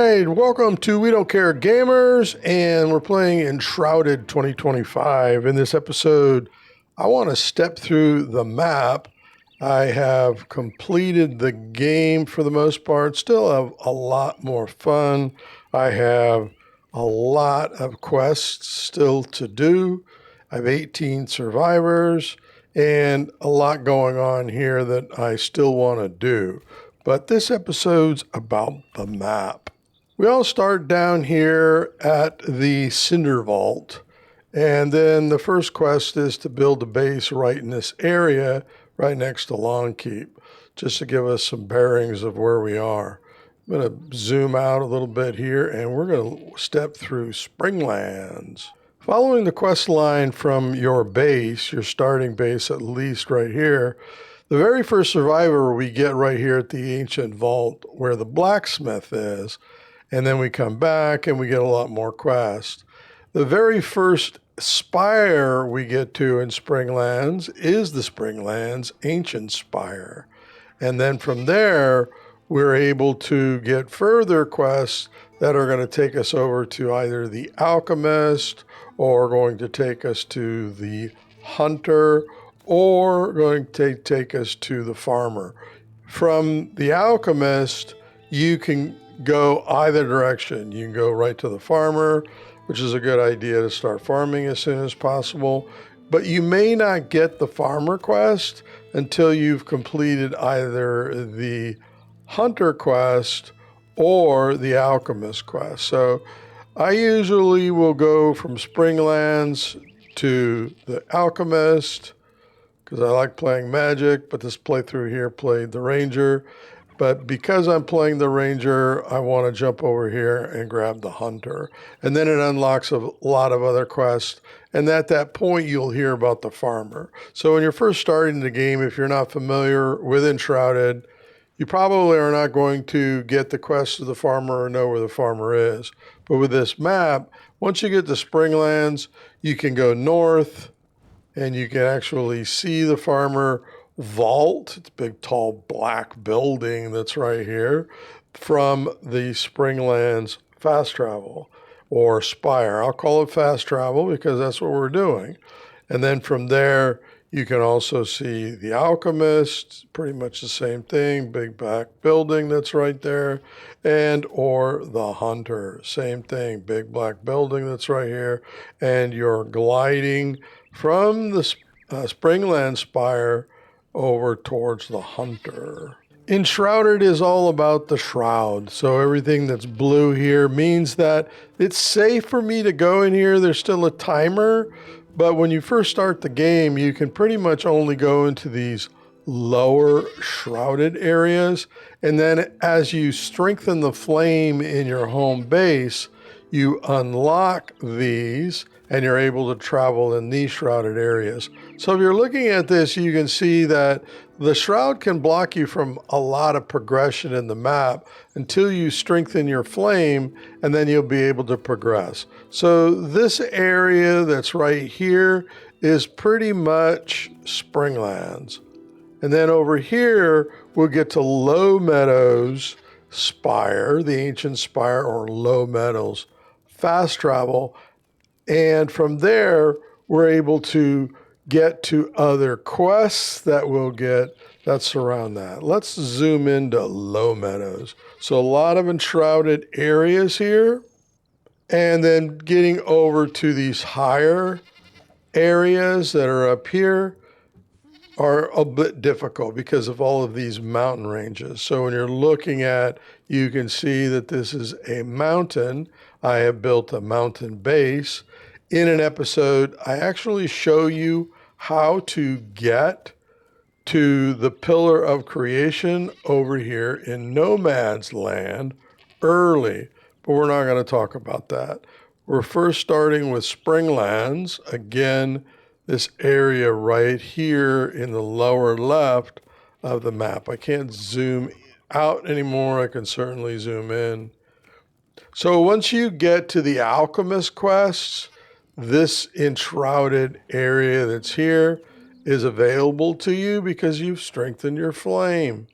right, welcome to We Don't Care Gamers, and we're playing Enshrouded 2025. In this episode, I want to step through the map. I have completed the game for the most part, still have a lot more fun. I have a lot of quests still to do. I have 18 survivors and a lot going on here that I still want to do. But this episode's about the map. We all start down here at the Cinder Vault, and then the first quest is to build a base right in this area, right next to Lawn Keep, just to give us some bearings of where we are. I'm going to zoom out a little bit here, and we're going to step through Springlands. Following the quest line from your base, your starting base at least right here, the very first survivor we get right here at the ancient vault where the blacksmith is, and then we come back and we get a lot more quests. The very first spire we get to in Springlands is the Springlands ancient spire. And then from there, we're able to get further quests that are going to take us over to either the alchemist or going to take us to the hunter or going to take us to the farmer. From the alchemist, you can go either direction. You can go right to the farmer, which is a good idea to start farming as soon as possible. But you may not get the farmer quest until you've completed either the hunter quest or the alchemist quest. So I usually will go from Springlands to the alchemist, because I like playing magic, but this playthrough here played the ranger. But because I'm playing the ranger, I want to jump over here and grab the hunter. And then it unlocks a lot of other quests. And at that point, you'll hear about the farmer. So when you're first starting the game, if you're not familiar with Enshrouded, you probably are not going to get the quest of the farmer or know where the farmer is. But with this map, once you get to Springlands, you can go north, and you can actually see the farmer vault. It's a big, tall, black building that's right here from the Springlands fast travel or spire. I'll call it fast travel because that's what we're doing. And then from there, you can also see the alchemist, pretty much the same thing, big black building that's right there, and or the hunter, same thing, big black building that's right here, and you're gliding from the Springland Spire over towards the hunter. Enshrouded is all about the shroud. So everything that's blue here means that it's safe for me to go in here. There's still a timer, but when you first start the game, you can pretty much only go into these lower shrouded areas. And then as you strengthen the flame in your home base, you unlock these and you're able to travel in these shrouded areas. So if you're looking at this, you can see that the shroud can block you from a lot of progression in the map until you strengthen your flame, and then you'll be able to progress. So this area that's right here is pretty much Springlands. And then over here, we'll get to Low Meadows Spire, the ancient spire, or Low Meadows fast travel. And from there, we're able to get to other quests that we'll get that surround that. Let's zoom into Low Meadows. So a lot of enshrouded areas here. And then getting over to these higher areas that are up here are a bit difficult because of all of these mountain ranges. So when you're looking at, you can see that this is a mountain. I have built a mountain base. In an episode, I actually show you how to get to the Pillar of Creation over here in Nomad's land early, but we're not going to talk about that. We're first starting with Springlands. Again, this area right here in the lower left of the map. I can't zoom out anymore. I can certainly zoom in. So once you get to the alchemist quests, this enshrouded area that's here is available to you because you've strengthened your flame.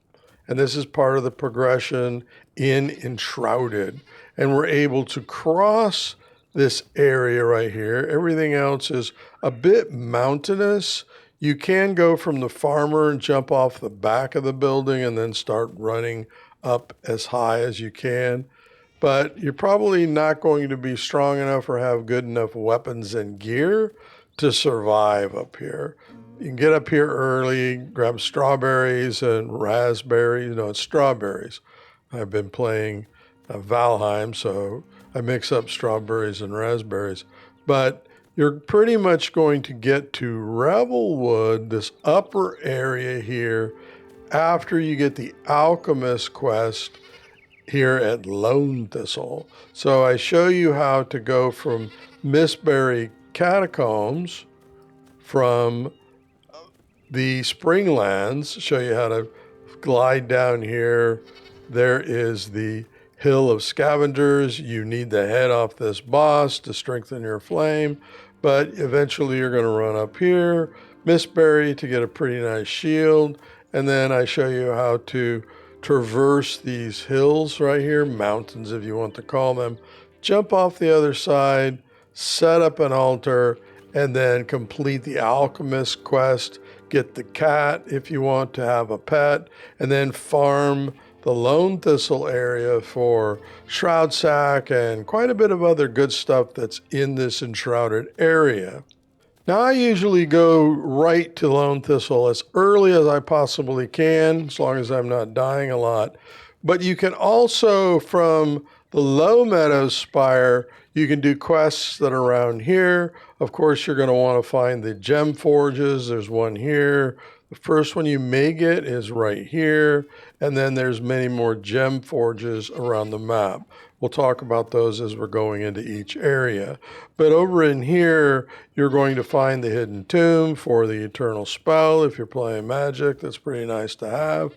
And this is part of the progression in Enshrouded. and we're able to cross this area right here. Everything else is a bit mountainous. You can go from the farmer and jump off the back of the building and then start running up as high as you can. But you're probably not going to be strong enough or have good enough weapons and gear to survive up here. You can get up here early, grab strawberries and raspberries. No, it's strawberries. I've been playing Valheim, so I mix up strawberries and raspberries. But you're pretty much going to get to Revelwood, this upper area here, after you get the alchemist quest here at Lone Thistle. So I show you how to go from Mistberry Catacombs from the Springlands, show you how to glide down here. There is the Hill of Scavengers. You need the head off this boss to strengthen your flame, but eventually you're going to run up here, Mistberry, to get a pretty nice shield, and then I show you how to traverse these hills right here, mountains if you want to call them, jump off the other side, set up an altar, and then complete the alchemist quest, get the cat if you want to have a pet, and then farm the Lone Thistle area for Shroud Sack and quite a bit of other good stuff that's in this Enshrouded area. Now I usually go right to Lone Thistle as early as I possibly can, as long as I'm not dying a lot. But you can also, from the Low Meadows Spire, you can do quests that are around here. Of course, you're going to want to find the gem forges. There's one here. The first one you may get is right here. And then there's many more gem forges around the map. We'll talk about those as we're going into each area. But over in here, you're going to find the hidden tomb for the eternal spell. If you're playing magic, that's pretty nice to have.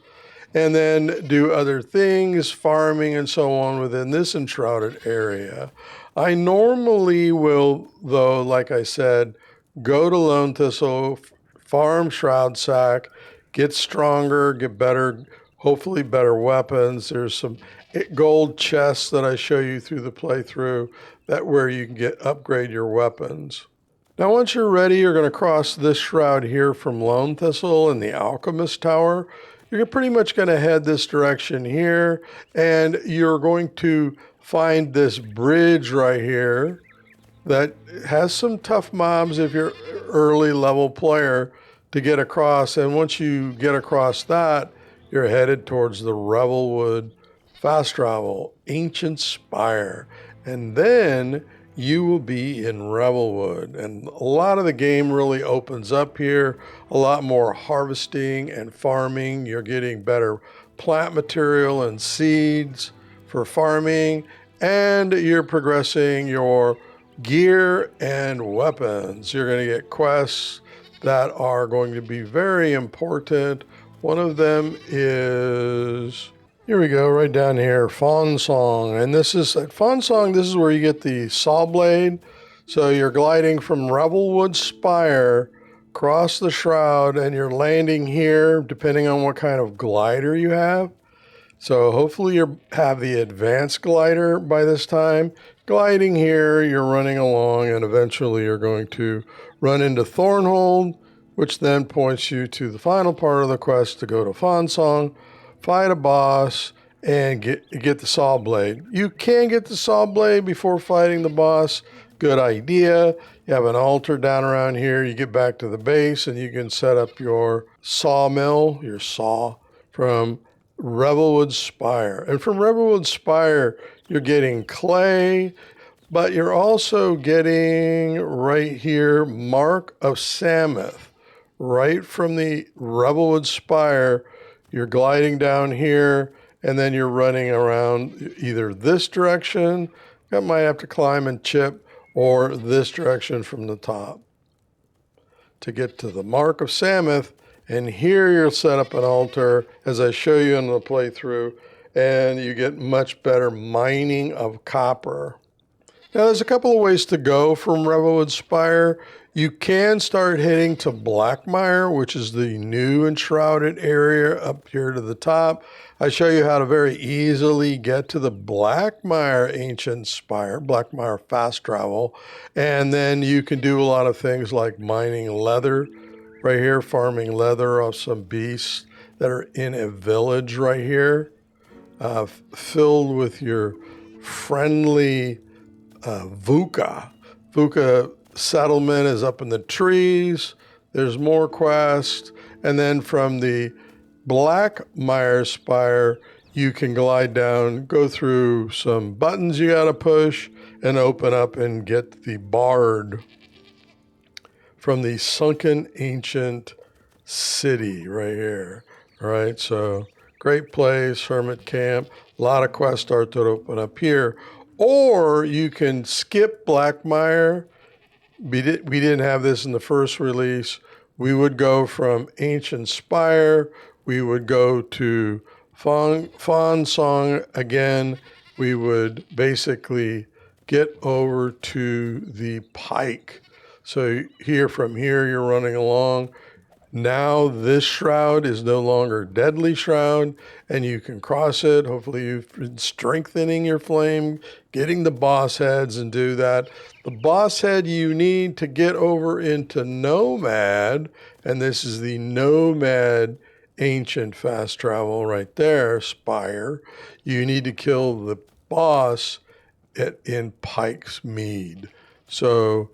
And then do other things, farming and so on within this Enshrouded area. I normally will, though, like I said, go to Lone Thistle, farm Shroud Sack, get stronger, get better, hopefully better weapons. There's some gold chests that I show you through the playthrough that where you can upgrade your weapons. Now once you're ready, you're going to cross this shroud here from Lone Thistle and the Alchemist Tower. You're pretty much going to head this direction here, and you're going to find this bridge right here that has some tough mobs if you're an early level player to get across. And once you get across that, you're headed towards the Revelwood fast travel ancient spire, and then you will be in Revelwood. And a lot of the game really opens up here, a lot more harvesting and farming. You're getting better plant material and seeds for farming, and you're progressing your gear and weapons. You're going to get quests that are going to be very important. One of them is, here we go, right down here, Fawn Song. And this is, at Fawn Song, this is where you get the saw blade. So you're gliding from Revelwood Spire, across the Shroud, and you're landing here, depending on what kind of glider you have. So hopefully you have the advanced glider by this time. Gliding here, you're running along, and eventually you're going to run into Thornhold, which then points you to the final part of the quest to go to Fawn Song, fight a boss, and get the saw blade. You can get the saw blade before fighting the boss. Good idea. You have an altar down around here. You get back to the base, and you can set up your sawmill, your saw, from Revelwood Spire. And from Revelwood Spire, you're getting clay, but you're also getting right here, Mark of Samoth. Right from the Revelwood Spire, you're gliding down here, and then you're running around either this direction, you might have to climb and chip, or this direction from the top to get to the Mark of Samoth. And here you'll set up an altar, as I show you in the playthrough, and you get much better mining of copper. Now, there's a couple of ways to go from Revelwood Spire. You can start heading to Blackmire, which is the new Enshrouded area up here to the top. I show you how to very easily get to the Blackmire Ancient Spire, Blackmire Fast Travel. And then you can do a lot of things like mining leather right here, farming leather off some beasts that are in a village right here, filled with your friendly VUCA. VUCA settlement is up in the trees. There's more quests. And then from the Blackmire Spire, you can glide down, go through some buttons you got to push, and open up and get the Bard from the Sunken Ancient City right here. All right, so great place, hermit camp, a lot of quests start to open up here. Or you can skip Blackmire. We didn't have this in the first release. We would go from Ancient Spire. We would go to Fawn Song again. We would basically get over to the Pike. So from here, you're running along. Now this shroud is no longer deadly shroud, and you can cross it. Hopefully you've been strengthening your flame, getting the boss heads and do that. The boss head you need to get over into Nomad, and this is the Nomad Ancient Fast Travel right there, Spire. You need to kill the boss in Pike's Mead. So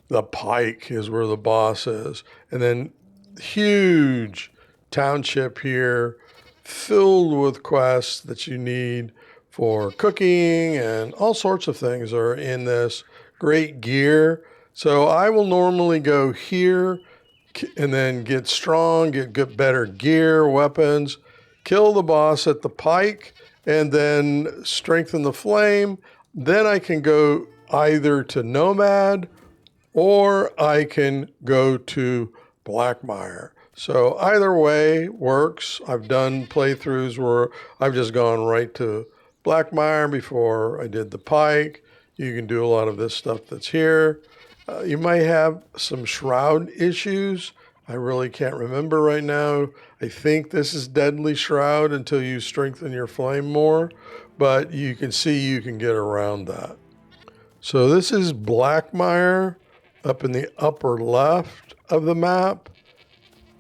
the Pike is where the boss is. And then huge township here filled with quests that you need for cooking, and all sorts of things are in this. Great gear. So I will normally go here and then get strong, get better gear, weapons, kill the boss at the Pike, and then strengthen the flame. Then I can go either to Nomad or I can go to Blackmire. So either way works. I've done playthroughs where I've just gone right to Blackmire before I did the Pike. You can do a lot of this stuff that's here. You might have some Shroud issues. I really can't remember right now. I think this is Deadly Shroud until you strengthen your flame more, but you can see you can get around that. So this is Blackmire up in the upper left of the map.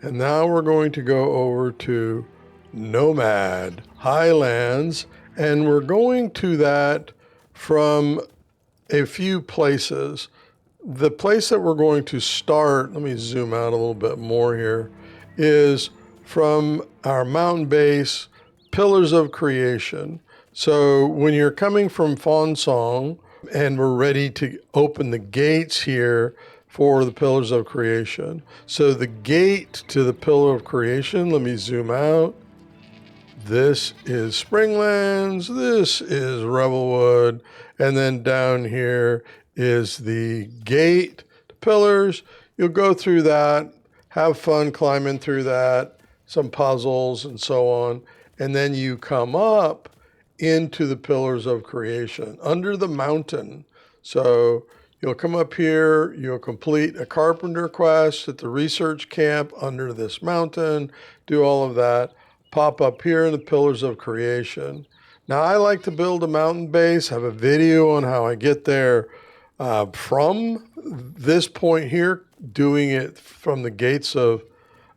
And now we're going to go over to Nomad Highlands, and we're going to that from a few places. The place that we're going to start, let me zoom out a little bit more here, is from our mountain base, Pillars of Creation. So when you're coming from Fonsong and we're ready to open the gates here for the Pillars of Creation. So the gate to the Pillar of Creation, let me zoom out. This is Springlands, this is Revelwood, and then down here is the gate to Pillars. You'll go through that, have fun climbing through that, some puzzles and so on, and then you come up into the Pillars of Creation, under the mountain. So you'll come up here, you'll complete a carpenter quest at the research camp under this mountain, do all of that, pop up here in the Pillars of Creation. Now I like to build a mountain base, have a video on how I get there from this point here, doing it from the gates of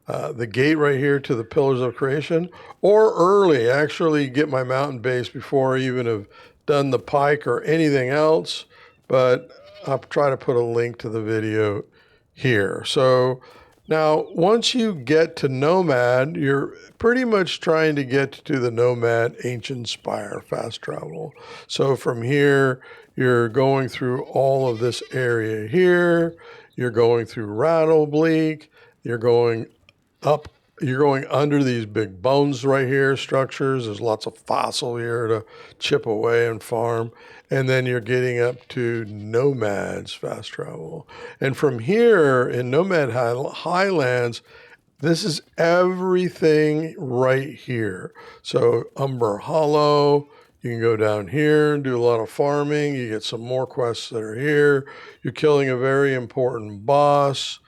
the gate right here to the Pillars of Creation, or early, actually get my mountain base before I even have done the Pike or anything else, but I'll try to put a link to the video here. So now, once you get to Nomad, you're pretty much trying to get to the Nomad Ancient Spire Fast Travel. So from here, you're going through all of this area here. You're going through Rattlebleak. You're going up. You're going under these big bones right here, structures. There's lots of fossil here to chip away and farm. And then you're getting up to Nomad's Fast Travel. And from here in Nomad Highlands, this is everything right here. So Umber Hollow, You can go down here and do a lot of farming. You get some more quests that are here. You're killing a very important boss.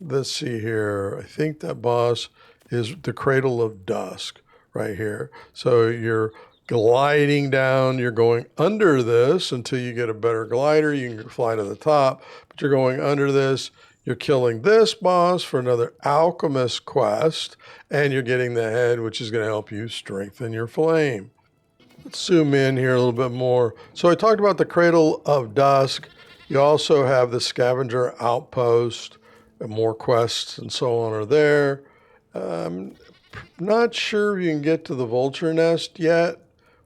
Let's see here. I think that boss is the Cradle of Dusk right here. So you're gliding down. You're going under this until you get a better glider. You can fly to the top, but you're going under this. You're killing this boss for another alchemist quest, and you're getting the head, which is going to help you strengthen your flame. Let's zoom in here a little bit more. So I talked about the Cradle of Dusk. You also have the Scavenger Outpost, and more quests and so on are there. Not sure if you can get to the Vulture Nest yet,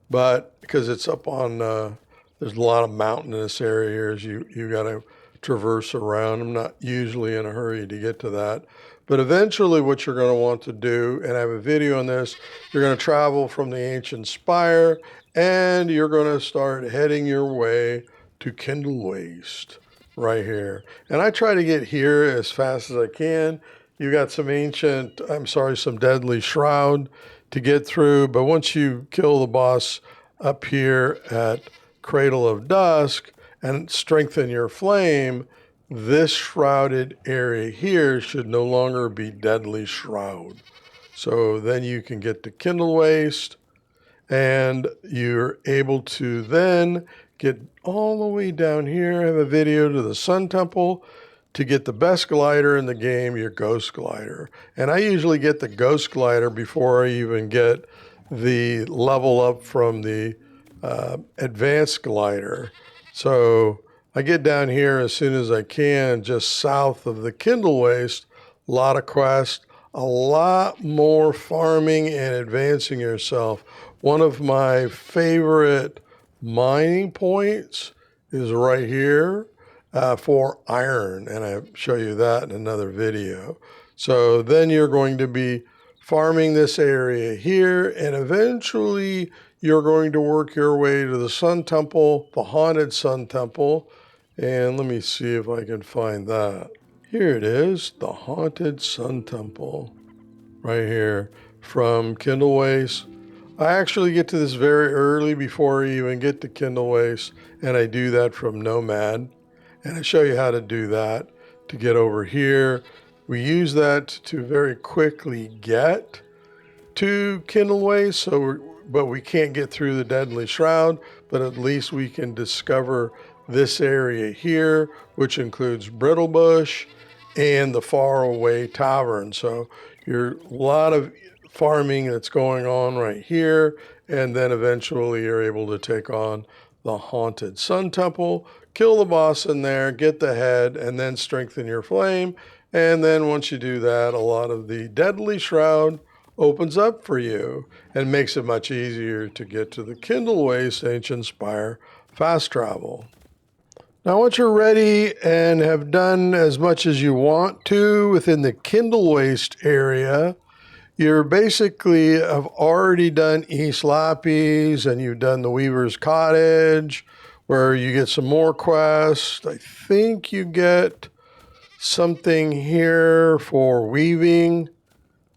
but because it's up on, there's a lot of mountainous areas you got to traverse around. I'm not usually in a hurry to get to that. But eventually what you're going to want to do, and I have a video on this, you're going to travel from the Ancient Spire, and you're going to start heading your way to Kindlewaste right here. And I try to get here as fast as I can. You got some some deadly Shroud to get through, but once you kill the boss up here at Cradle of Dusk and strengthen your flame, this shrouded area here should no longer be deadly Shroud. So then you can get to Kindlewaste, and you're able to then get all the way down here. I have a video to the Sun Temple to get the best glider in the game, your Ghost Glider. And I usually get the Ghost Glider before I even get the level up from the Advanced Glider. So I get down here as soon as I can, just south of the Kindlewaste. A lot of quests, a lot more farming and advancing yourself. One of my favorite mining points is right here for iron, and I show you that in another video. So then you're going to be farming this area here, and eventually you're going to work your way to the Sun Temple, the Haunted Sun Temple. And let me see if I can find that. Here it is, the Haunted Sun Temple, right here from Kindlewaste. I actually get to this very early before I even get to Kindlewaste, and I do that from Nomad. And I show you how to do that to get over here. We use that to very quickly get to Kindlewaste, but we can't get through the Deadly Shroud, but at least we can discover this area here, which includes Brittlebush and the Faraway Tavern. So you're a lot of farming that's going on right here, and then eventually you're able to take on the Haunted Sun Temple, kill the boss in there, get the head, and then strengthen your flame. And then once you do that, a lot of the Deadly Shroud opens up for you and makes it much easier to get to the Kindlewaste Ancient Spire fast travel. Now, once you're ready and have done as much as you want to within the Kindlewaste area, you're basically have already done East Lappies, and you've done the Weaver's Cottage, where you get some more quests. I think you get something here for weaving,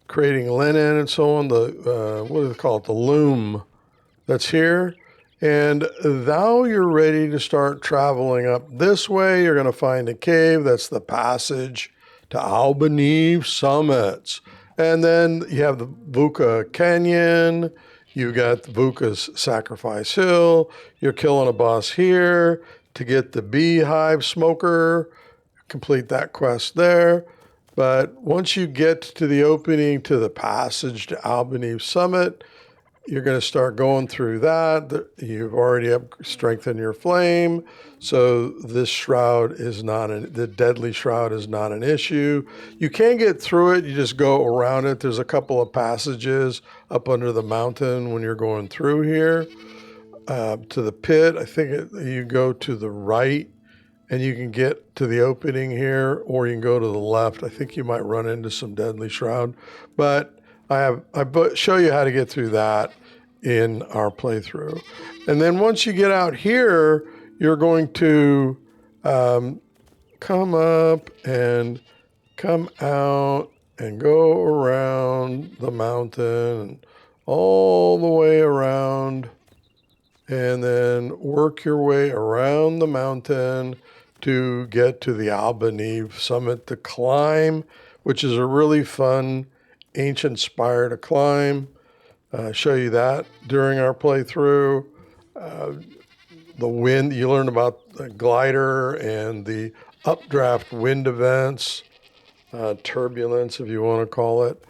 creating linen and so on. The what do they call it? The loom that's here. And now you're ready to start traveling up this way. You're going to find a cave. That's the passage to Albaneve summits. And then you have the Vuka Canyon. You got the Vuka's Sacrifice Hill. You're killing a boss here to get the Beehive Smoker. Complete that quest there. But once you get to the opening to the passage to Albaneve Summit, you're going to start going through that. You've already strengthened your flame, so this shroud is not the deadly shroud is not an issue. You can get through it. You just go around it. There's a couple of passages up under the mountain when you're going through here to the pit. I think you go to the right, and you can get to the opening here, or you can go to the left. I think you might run into some deadly shroud, but I show you how to get through that in our playthrough. And then once you get out here, you're going to come up and come out and go around the mountain and all the way around. and then work your way around the mountain to get to the Albaneve summit to climb, which is a really fun ancient spire to climb. Show you that during our playthrough. The wind, you learn about the glider and the updraft wind events, turbulence if you want to call it,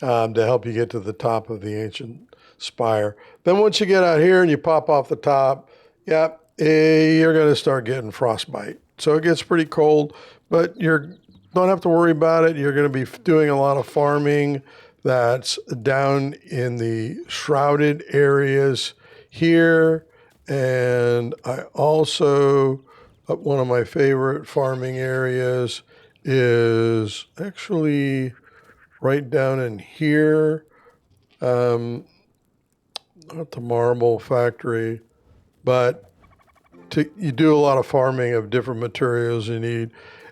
to help you get to the top of the ancient spire. Then once you get out here and you pop off the top, you're going to start getting frostbite. So it gets pretty cold, but you don't have to worry about it. You're going to be doing a lot of farming that's down in the shrouded areas here. And I also, one of my favorite farming areas is actually right down in here. Not the marble factory, but you do a lot of farming of different materials you need,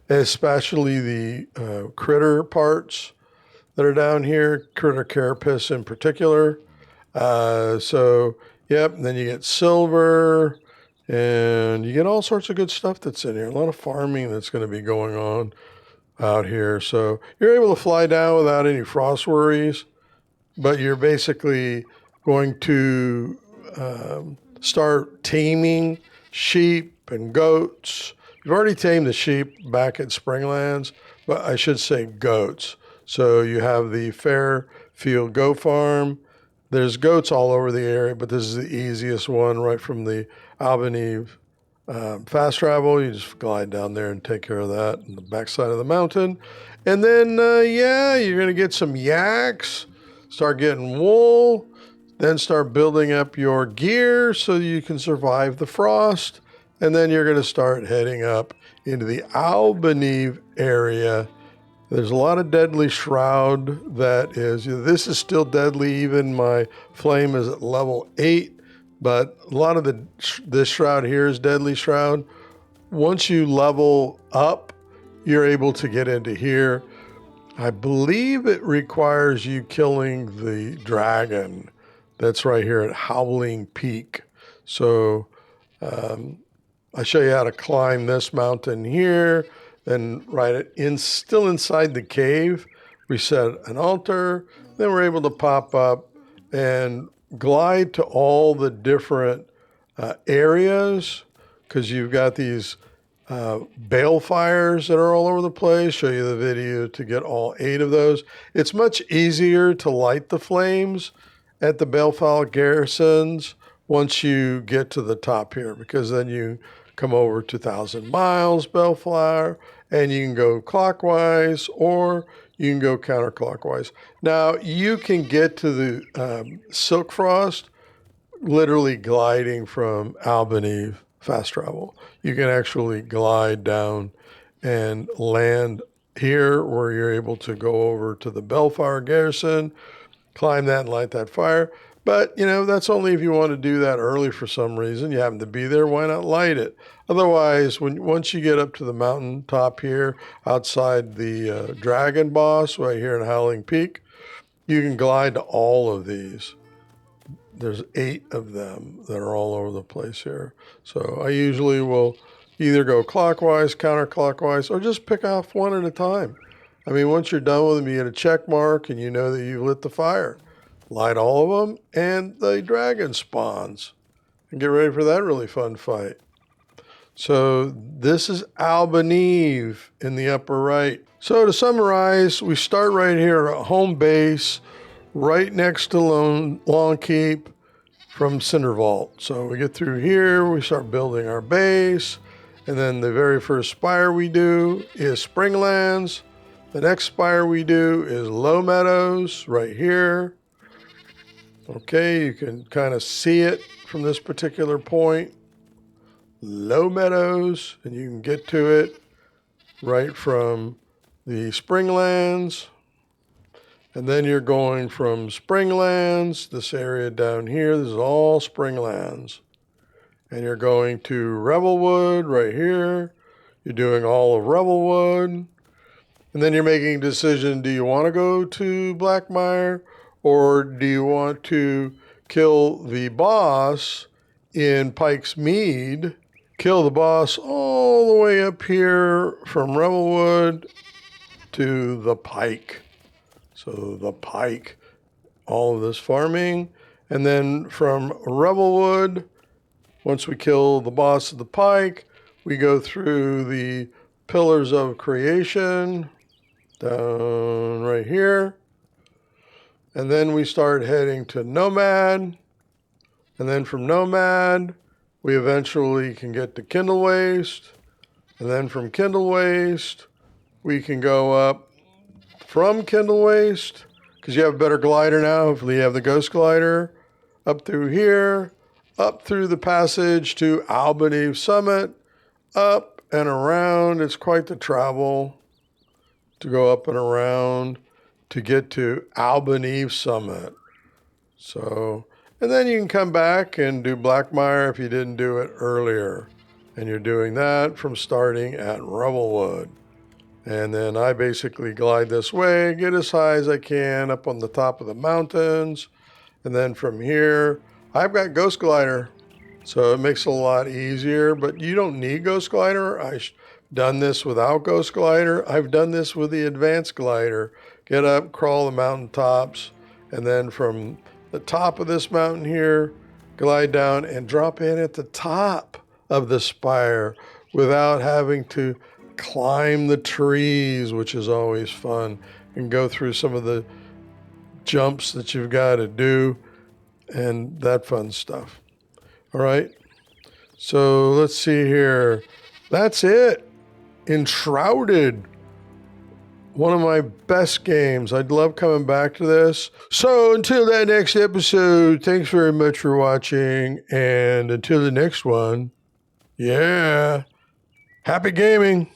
especially the critter parts that are down here, critter carapace in particular. And then you get silver, and you get all sorts of good stuff that's in here. A lot of farming that's going to be going on out here. So you're able to fly down without any frost worries, but you're basically going to start taming sheep and goats. You've already tamed the sheep back at Springlands, but I should say goats. So you have the Fairfield Goat Farm. There's goats all over the area, but this is the easiest one right from the Albaneve fast travel. You just glide down there and take care of that on the backside of the mountain. And then, you're going to get some yaks, start getting wool, then start building up your gear so you can survive the frost. And then you're going to start heading up into the Albaneve area. There's a lot of deadly shroud that is, this is still deadly. Even my flame is at level 8, but a lot of this shroud here is deadly shroud. Once you level up, you're able to get into here. I believe it requires you killing the dragon that's right here at Howling Peak. So I show you how to climb this mountain here. Then still inside the cave, we set an altar. Then we're able to pop up and glide to all the different areas, because you've got these balefires that are all over the place. Show you the video to get all 8 of those. It's much easier to light the flames at the balefire garrisons once you get to the top here, because then you come over to 1,000 Miles Bellflower, and you can go clockwise or you can go counterclockwise. Now, you can get to the Silk Frost literally gliding from Albaneve fast travel. You can actually glide down and land here where you're able to go over to the Bellfire Garrison, climb that and light that fire. But, that's only if you want to do that early for some reason. You happen to be there, why not light it? Otherwise, once you get up to the mountain top here, outside the dragon boss right here in Howling Peak, you can glide to all of these. There's 8 of them that are all over the place here. So I usually will either go clockwise, counterclockwise, or just pick off one at a time. I mean, once you're done with them, you get a check mark and you know that you've lit the fire. Light all of them, and the dragon spawns. And get ready for that really fun fight. So this is Albaneve in the upper right. So to summarize, we start right here at home base, right next to Long Keep from Cinder Vault. So we get through here, we start building our base, and then the very first spire we do is Springlands. The next spire we do is Low Meadows right here. Okay, you can kind of see it from this particular point. Low Meadows, and you can get to it right from the Springlands. And then you're going from Springlands, this area down here, this is all Springlands. And you're going to Revelwood right here. You're doing all of Revelwood. And then you're making a decision, do you want to go to Blackmire, or do you want to kill the boss in Pike's Mead, kill the boss all the way up here from Revelwood to the Pike. So the Pike, all of this farming. And then from Revelwood, once we kill the boss of the Pike, we go through the Pillars of Creation down right here. And then we start heading to Nomad. And then from Nomad, we eventually can get to Kindlewaste. And then from Kindlewaste, we can go up from Kindlewaste, because you have a better glider now. Hopefully you have the Ghost Glider. Up through here, up through the passage to Albaneve Summit, up and around. It's quite the travel to go up and around to get to Albaneve Summit. So, and then you can come back and do Blackmire if you didn't do it earlier. And you're doing that from starting at Revelwood. And then I basically glide this way, get as high as I can up on the top of the mountains. And then from here, I've got Ghost Glider. So it makes it a lot easier, but you don't need Ghost Glider. I've done this without Ghost Glider. I've done this with the Advanced Glider. Get up, crawl the mountaintops, and then from the top of this mountain here, glide down and drop in at the top of the spire without having to climb the trees, which is always fun, and go through some of the jumps that you've got to do and that fun stuff. All right. So let's see here. That's it. Enshrouded. One of my best games. I'd love coming back to this. So until that next episode, thanks very much for watching. And until the next one, yeah, happy gaming.